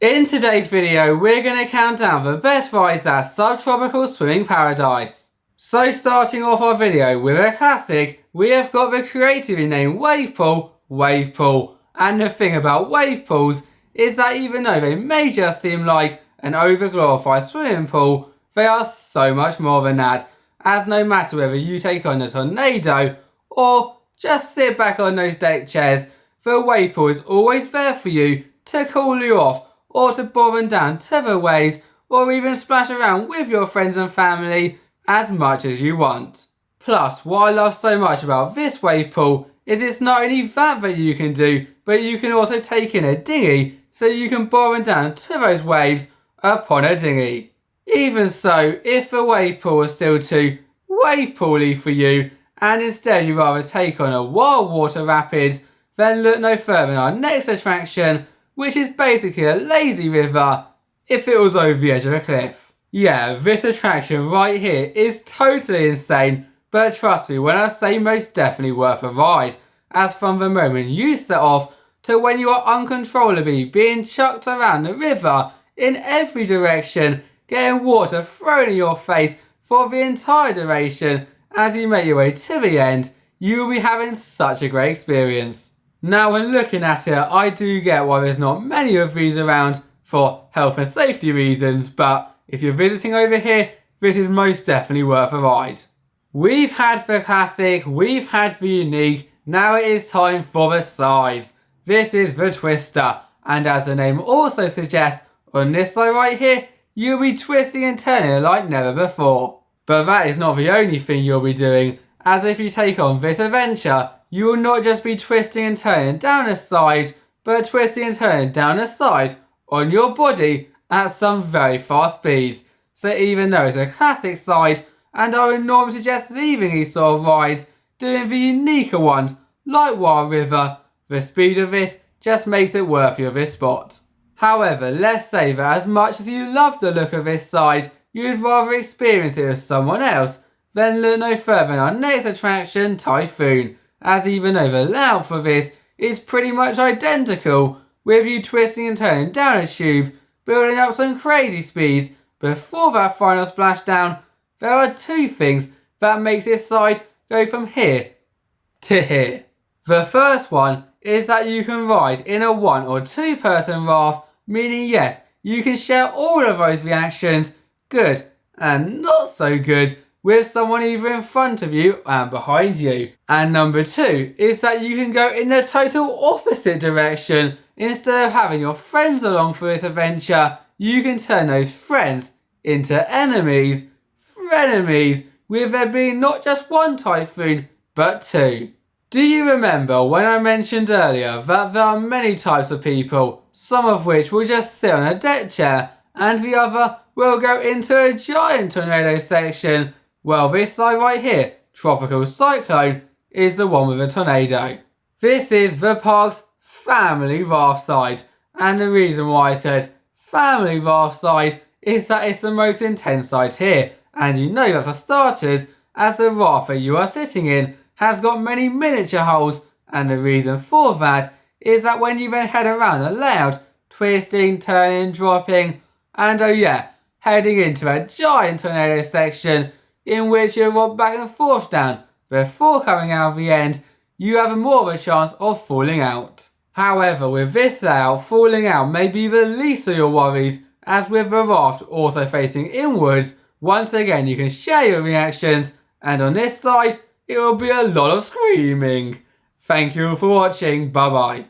In today's video, we're going to count down the best rides at Subtropical Swimming Paradise. So starting off our video with a classic, we have got the creatively named wave pool. And the thing about wave pools is that even though they may just seem like an overglorified swimming pool, they are so much more than that, as no matter whether you take on a tornado or just sit back on those deck chairs, the wave pool is always there for you to cool you off, or to bob and down to the waves, or even splash around with your friends and family as much as you want. Plus, what I love so much about this wave pool is it's not only that you can do, but you can also take in a dinghy so you can bob and down to those waves upon a dinghy. Even so, if the wave pool is still too wave pooly for you, and instead you'd rather take on a wild water rapids, then look no further than our next attraction, which is basically a lazy river if it was over the edge of a cliff. Yeah, this attraction right here is totally insane, but trust me when I say most definitely worth a ride, as from the moment you set off to when you are uncontrollably being chucked around the river in every direction, getting water thrown in your face for the entire duration as you make your way to the end, you will be having such a great experience. Now when looking at it, I do get why there's not many of these around for health and safety reasons, but if you're visiting over here, this is most definitely worth a ride. We've had the classic, we've had the unique, now it is time for the size. This is the Twister, and as the name also suggests, on this side right here, you'll be twisting and turning like never before. But that is not the only thing you'll be doing, as if you take on this adventure, you will not just be twisting and turning down a side, but twisting and turning down a side on your body at some very fast speeds. So even though it's a classic side, and I would normally suggest leaving these sort of rides, doing the uniquer ones like Wild River, the speed of this just makes it worthy of this spot. However, let's say that as much as you love the look of this side, you'd rather experience it with someone else, then look no further than our next attraction, Typhoon, as even though the layout for this is pretty much identical, with you twisting and turning down a tube, building up some crazy speeds. Before that final splashdown, there are two things that makes this side go from here to here. The first one is that you can ride in a 1 or 2 person raft, meaning yes, you can share all of those reactions, good and not so good, with someone either in front of you and behind you. And number 2 is that you can go in the total opposite direction. Instead of having your friends along for this adventure, you can turn those friends into enemies, frenemies, with there being not just one Typhoon, but 2. Do you remember when I mentioned earlier that there are many types of people, some of which will just sit on a deck chair, and the other will go into a giant tornado section? Well, this side right here, Tropical Cyclone, is the one with a tornado. This is the park's family raft side, and the reason why I said family raft side is that it's the most intense side here, and you know that for starters, as the raft that you are sitting in has got many miniature holes, and the reason for that is that when you then head around the layout, twisting, turning, dropping, and oh yeah, heading into a giant tornado section in which you rock back and forth down before coming out of the end, you have more of a chance of falling out. However, with this layout, falling out may be the least of your worries, as with the raft also facing inwards, once again you can share your reactions, and on this side, it will be a lot of screaming. Thank you for watching, bye bye.